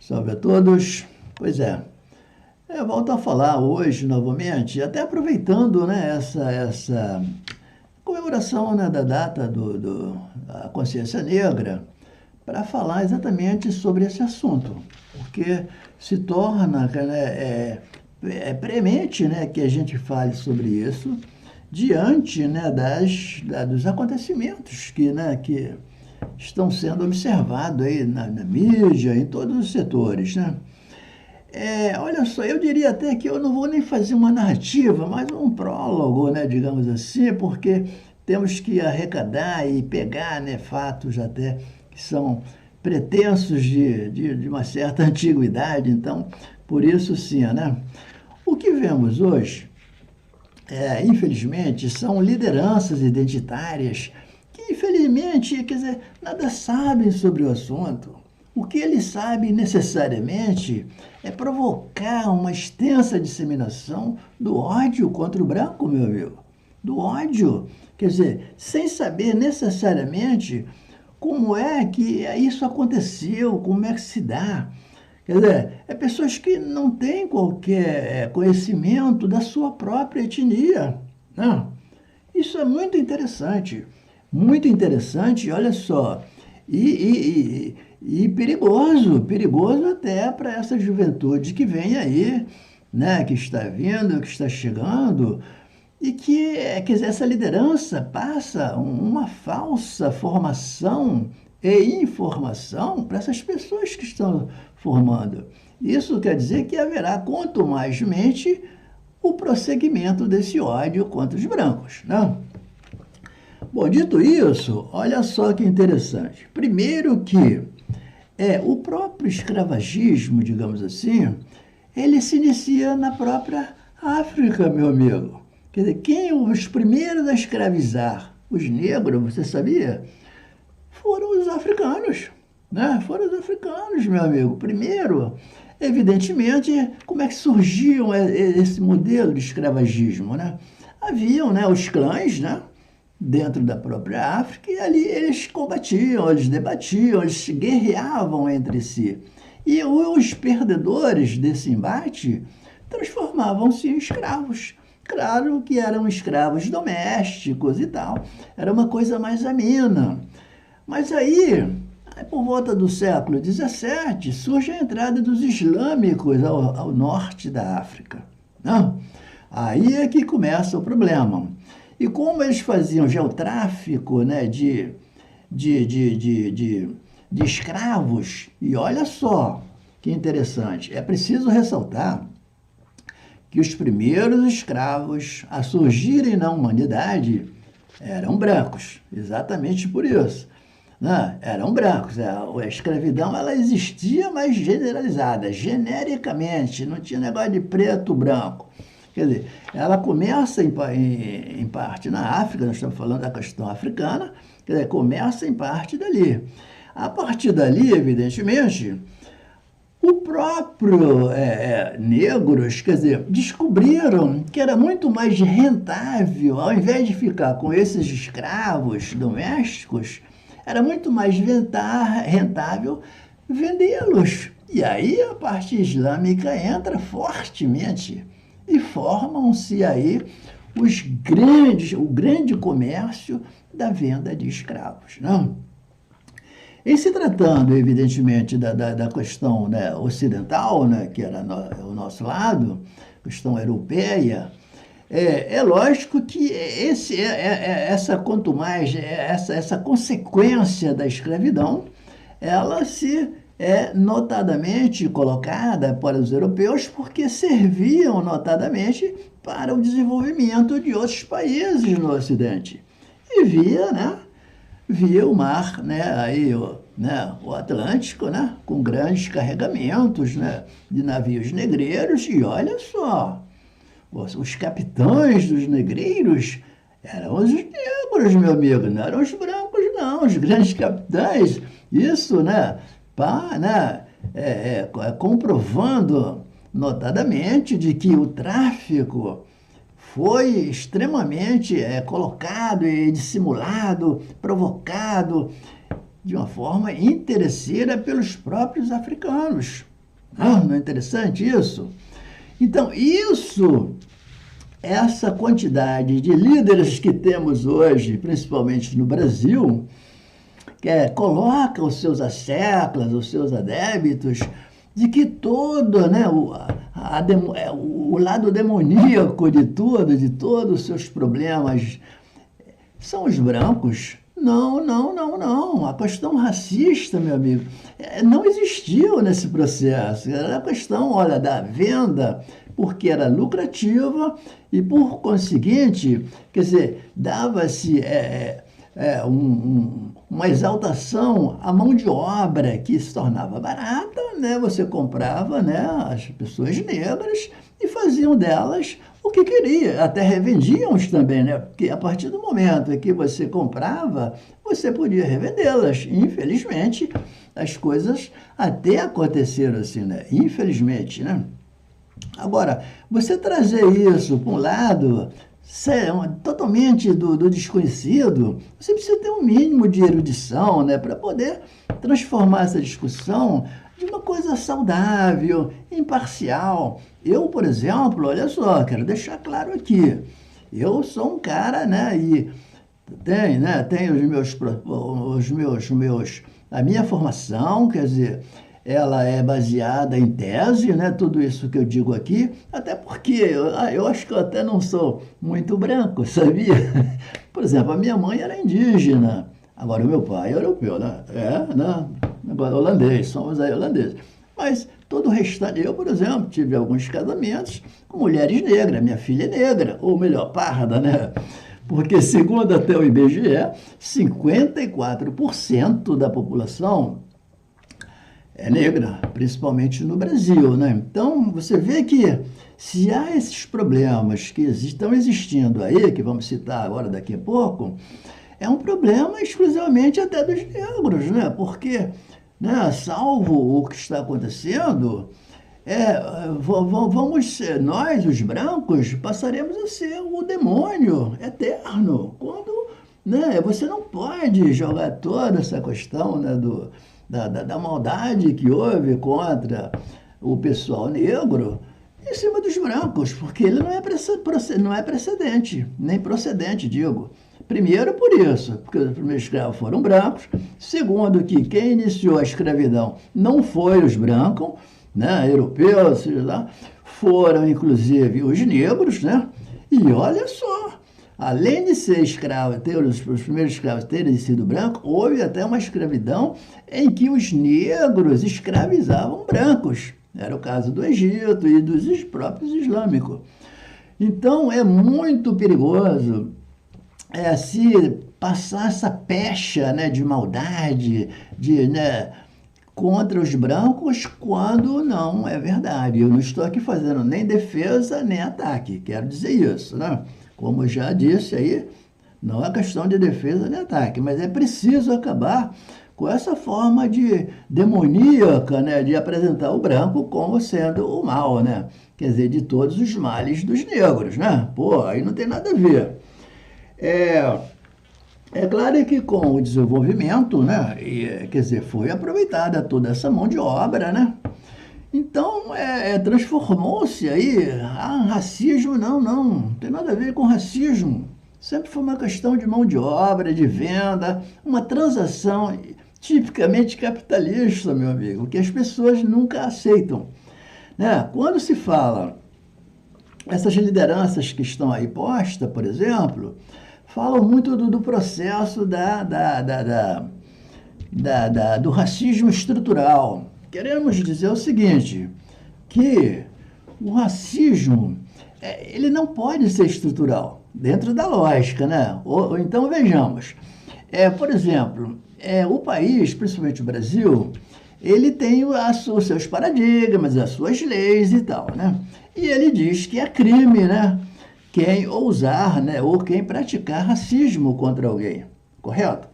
Salve a todos. Pois é, eu volto a falar hoje novamente, até aproveitando, né, essa comemoração, né, da data da consciência negra, para falar exatamente sobre esse assunto, porque se torna, né, premente, né, que a gente fale sobre isso diante, né, dos acontecimentos que estão sendo observados aí na mídia, em todos os setores, né? Olha só, eu diria até que eu não vou nem fazer uma narrativa, mas um prólogo, né, digamos assim, porque temos que arrecadar e pegar, né, fatos até que são pretensos de uma certa antiguidade, então, por isso sim, né? O que vemos hoje, infelizmente, são lideranças identitárias que, infelizmente, quer dizer, nada sabem sobre o assunto. O que eles sabem necessariamente é provocar uma extensa disseminação do ódio contra o branco, meu amigo. Do ódio. Quer dizer, sem saber necessariamente como é que isso aconteceu, como é que se dá. Quer dizer, pessoas que não têm qualquer conhecimento da sua própria etnia. Não. Isso é muito interessante, olha só, e perigoso até para essa juventude que vem aí, né, que está vindo, que está chegando, e que, quer dizer, essa liderança passa uma falsa formação e informação para essas pessoas que estão formando. Isso quer dizer que haverá, quanto mais mente, o prosseguimento desse ódio contra os brancos, não? Bom, dito isso, olha só que interessante. Primeiro que o próprio escravagismo, digamos assim, ele se inicia na própria África, meu amigo. Quer dizer, quem os primeiros a escravizar os negros, você sabia? Foram os africanos, né? Foram os africanos, meu amigo. Primeiro, evidentemente, como é que surgiu esse modelo de escravagismo, né? Haviam, né, os clãs, né, dentro da própria África, e ali eles combatiam, eles debatiam, eles guerreavam entre si. E os perdedores desse embate transformavam-se em escravos. Claro que eram escravos domésticos e tal, era uma coisa mais amena. Mas aí, por volta do século XVII, surge a entrada dos islâmicos ao norte da África. Não? Aí é que começa o problema. E como eles faziam geotráfico, né, de escravos, e olha só que interessante, é preciso ressaltar que os primeiros escravos a surgirem na humanidade eram brancos, exatamente por isso. Né? Eram brancos. A escravidão ela existia, mas generalizada, genericamente, não tinha negócio de preto, branco. Quer dizer, ela começa em parte na África, nós estamos falando da questão africana, quer dizer, começa em parte dali. A partir dali, evidentemente, o próprio negros, quer dizer, descobriram que era muito mais rentável, ao invés de ficar com esses escravos domésticos, era muito mais rentável vendê-los. E aí a parte islâmica entra fortemente. E formam-se aí o grande comércio da venda de escravos. Não? Em se tratando, evidentemente, da questão, né, ocidental, né, que era o nosso lado, questão europeia, lógico que essa consequência da escravidão, ela se notadamente colocada para os europeus porque serviam notadamente para o desenvolvimento de outros países no Ocidente. E via o mar, né, aí, o Atlântico, né, com grandes carregamentos, né, de navios negreiros, e olha só, os capitães dos negreiros eram os negros, meu amigo, não eram os brancos, não, os grandes capitães, isso, né, comprovando notadamente de que o tráfico foi extremamente colocado e dissimulado, provocado de uma forma interesseira pelos próprios africanos. Ah, não é interessante isso? Então, essa quantidade de líderes que temos hoje, principalmente no Brasil, coloca os seus asseclas, os seus adébitos, de que todo, né, o lado demoníaco de tudo, de todos os seus problemas, são os brancos. Não, não, não, não. A questão racista, meu amigo, não existiu nesse processo. Era a questão, olha, da venda, porque era lucrativa e, por conseguinte, quer dizer, dava-se uma exaltação à mão de obra que se tornava barata, né? Você comprava, né, as pessoas negras e faziam delas o que queria, até revendiam-os também, né? Porque a partir do momento em que você comprava, você podia revendê-las. Infelizmente, as coisas até aconteceram assim, né? Infelizmente, né? Agora, você trazer isso para um lado totalmente do desconhecido, você precisa ter um mínimo de erudição, né, para poder transformar essa discussão de uma coisa saudável, imparcial. Eu, por exemplo, olha só, quero deixar claro aqui, eu sou um cara, né, e tem a minha formação, quer dizer, ela é baseada em tese, né? Tudo isso que eu digo aqui, até porque eu acho que eu até não sou muito branco, sabia? Por exemplo, a minha mãe era indígena, agora o meu pai é europeu, né? Né? Agora holandês, somos aí holandeses. Mas todo o restante, eu, por exemplo, tive alguns casamentos com mulheres negras, minha filha é negra, ou melhor, parda, né? Porque, segundo até o IBGE, 54% da população é negra, principalmente no Brasil, né? Então, você vê que se há esses problemas que estão existindo aí, que vamos citar agora daqui a pouco, é um problema exclusivamente até dos negros, né? Porque, né, salvo o que está acontecendo, vamos ser, nós, os brancos, passaremos a ser o demônio eterno, quando, né, você não pode jogar toda essa questão, né, da maldade que houve contra o pessoal negro em cima dos brancos, porque ele não é precedente, nem procedente, digo. Primeiro por isso, porque os primeiros escravos foram brancos. Segundo, que quem iniciou a escravidão não foi os brancos, né, europeus, seja lá, foram inclusive os negros, né? E olha só, além de ser escravo, os primeiros escravos terem sido brancos, houve até uma escravidão em que os negros escravizavam brancos. Era o caso do Egito e dos próprios islâmicos. Então, é muito perigoso se passar essa pecha, né, de maldade, né, contra os brancos, quando não é verdade. Eu não estou aqui fazendo nem defesa, nem ataque. Quero dizer isso, né? Como eu já disse aí, não é questão de defesa nem ataque, mas é preciso acabar com essa forma de demoníaca, né, de apresentar o branco como sendo o mal, né? Quer dizer, de todos os males dos negros, né? Pô, aí não tem nada a ver. É claro que com o desenvolvimento, né, quer dizer, foi aproveitada toda essa mão de obra, né? Então, transformou-se aí, racismo, não tem nada a ver com racismo. Sempre foi uma questão de mão de obra, de venda, uma transação tipicamente capitalista, meu amigo, que as pessoas nunca aceitam, né? Quando se fala, essas lideranças que estão aí postas, por exemplo, falam muito do processo do racismo estrutural. Queremos dizer o seguinte, que o racismo, ele não pode ser estrutural, dentro da lógica, né? Ou então, vejamos, por exemplo, o país, principalmente o Brasil, ele tem os seus paradigmas, as suas leis e tal, né? E ele diz que é crime, né, quem ousar, né, ou quem praticar racismo contra alguém, correto?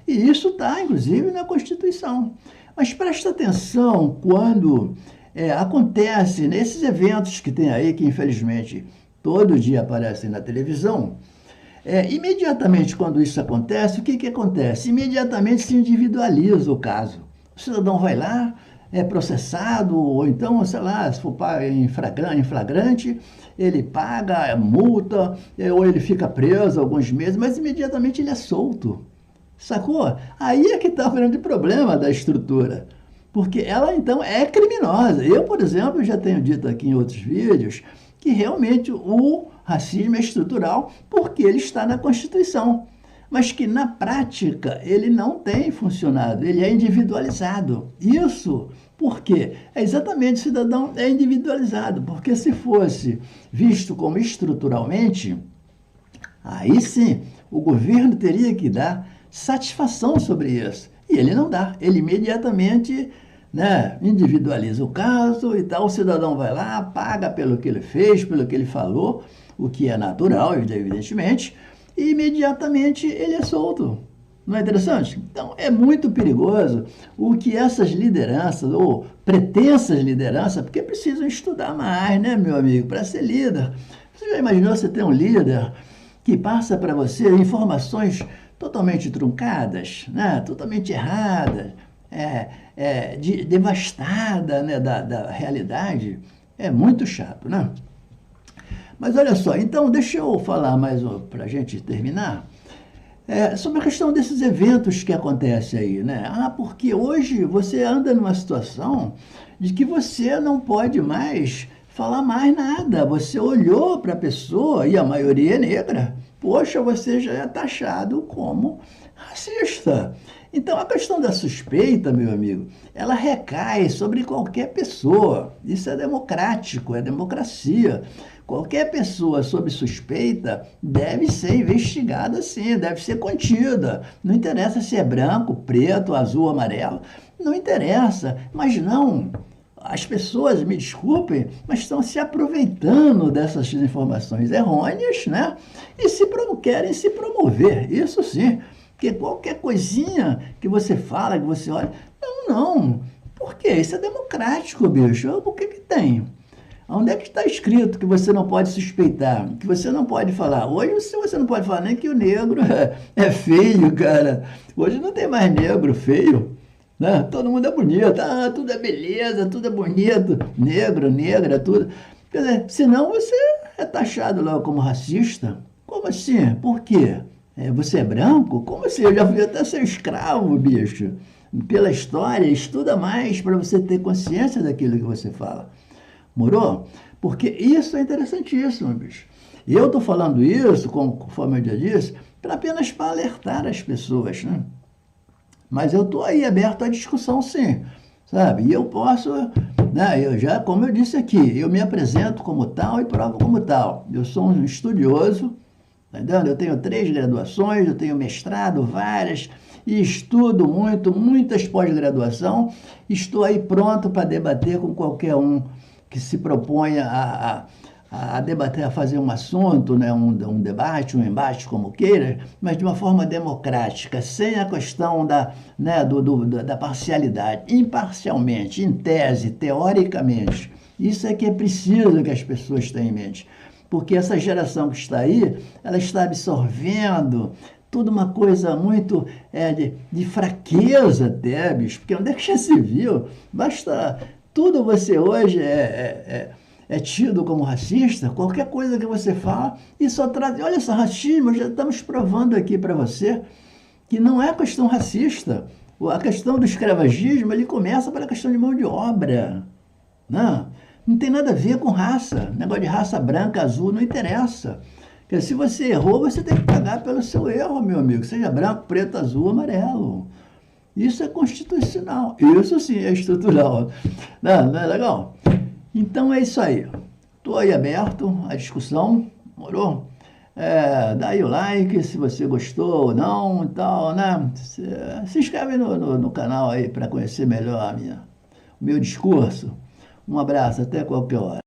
E isso está, inclusive, na Constituição. Mas presta atenção quando acontece nesses eventos que tem aí, que infelizmente todo dia aparecem na televisão, imediatamente quando isso acontece, o que acontece? Imediatamente se individualiza o caso. O cidadão vai lá, é processado, ou então, sei lá, se for em flagrante, ele paga a multa, ou ele fica preso alguns meses, mas imediatamente ele é solto. Sacou? Aí é que está o grande problema da estrutura. Porque ela, então, é criminosa. Eu, por exemplo, já tenho dito aqui em outros vídeos que realmente o racismo é estrutural porque ele está na Constituição. Mas que na prática ele não tem funcionado, ele é individualizado. Isso porque é exatamente o cidadão é individualizado, porque se fosse visto como estruturalmente, aí sim o governo teria que dar satisfação sobre isso. E ele não dá, ele imediatamente, né, individualiza o caso e tal, o cidadão vai lá, paga pelo que ele fez, pelo que ele falou, o que é natural, evidentemente, e imediatamente ele é solto. Não é interessante? Então, é muito perigoso o que essas lideranças, ou pretensas lideranças, porque precisam estudar mais, né, meu amigo, para ser líder. Você já imaginou você ter um líder que passa para você informações totalmente truncadas, né, totalmente erradas, devastada, né, da realidade? É muito chato, né? Mas olha só, então deixa eu falar mais para a gente terminar, sobre a questão desses eventos que acontecem aí, né? Porque hoje você anda numa situação de que você não pode mais falar mais nada. Você olhou para a pessoa, e a maioria é negra, poxa, você já é taxado como racista. Então, a questão da suspeita, meu amigo, ela recai sobre qualquer pessoa. Isso é democrático, é democracia. Qualquer pessoa sob suspeita deve ser investigada, sim, deve ser contida. Não interessa se é branco, preto, azul, amarelo. Não interessa. Mas não, as pessoas, me desculpem, mas estão se aproveitando dessas informações errôneas, né? E querem se promover, isso sim. Porque qualquer coisinha que você fala, que você olha... Não. Por quê? Isso é democrático, bicho. O que que tem? Onde é que está escrito que você não pode suspeitar? Que você não pode falar? Hoje você não pode falar nem que o negro é feio, cara. Hoje não tem mais negro feio, né? Todo mundo é bonito. Tudo é beleza, tudo é bonito. Negro, negra, tudo. Quer dizer, senão você é taxado logo como racista. Como assim? Por quê? Você é branco? Como assim? Eu já fui até ser escravo, bicho. Pela história, estuda mais para você ter consciência daquilo que você fala. Morou? Porque isso é interessantíssimo, bicho. E eu estou falando isso, conforme eu já disse, apenas para alertar as pessoas, né? Mas eu estou aí aberto à discussão, sim, sabe? E eu posso, né? Como eu disse aqui, eu me apresento como tal e provo como tal. Eu sou um estudioso, tá entendendo? Eu tenho 3 graduações, eu tenho mestrado, várias, e estudo muitas pós-graduação. Estou aí pronto para debater com qualquer um que se proponha a debater, a fazer um assunto, né, um debate, um embate, como queira, mas de uma forma democrática, sem a questão da parcialidade, imparcialmente, em tese, teoricamente. Isso é que é preciso que as pessoas tenham em mente, porque essa geração que está aí, ela está absorvendo tudo uma coisa muito de fraqueza até, bicho, porque onde é que já se viu? Basta... Tudo você hoje é tido como racista, qualquer coisa que você fala, e só traz... Olha só, racismo, já estamos provando aqui para você que não é questão racista. A questão do escravagismo, ele começa pela questão de mão de obra. Não tem nada a ver com raça. Negócio de raça branca, azul, não interessa. Porque se você errou, você tem que pagar pelo seu erro, meu amigo. Seja branco, preto, azul, amarelo. Isso é constitucional. Isso sim é estrutural. Não é legal? Então é isso aí. Estou aí aberto à discussão. Morou? Dá aí o like se você gostou ou não e tal, né? Se inscreve no canal aí para conhecer melhor o meu discurso. Um abraço, até qualquer hora.